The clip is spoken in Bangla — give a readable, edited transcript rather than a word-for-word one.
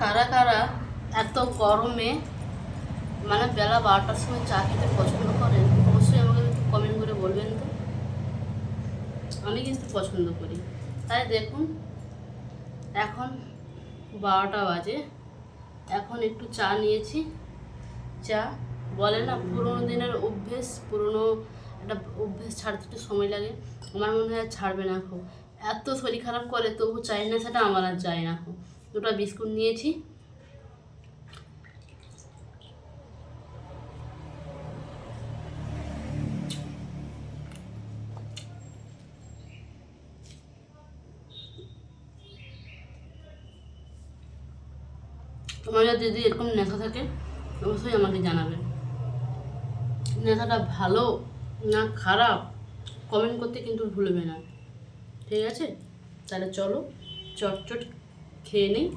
কারা কারা এত গরমে মানে বেলা 12টার সময় চা খেতে পছন্দ করেন অবশ্যই আমাকে একটু কমেন্ট করে বলবেন তো। আমি কিন্তু পছন্দ করি। তাই দেখুন এখন 12টা বাজে, এখন একটু চা নিয়েছি। চা বলে না পুরোনো দিনের অভ্যেস, পুরোনো একটা অভ্যেস ছাড়তে একটু সময় লাগে। আমার মনে হয় ছাড়বে না খুব, এত শরীর খারাপ করে তবু চাই না সেটা আমার আর চাই না খুব। দুটো বিস্কুট নিয়েছি। তোমাদের যদি এরকম নেশা থাকে অবশ্যই আমাকে জানাবেন। নেশাটা ভালো না খারাপ কমেন্ট করতে কিন্তু ভুলবে না, ঠিক আছে? তাহলে চলো চটচট খেয়ে নিই।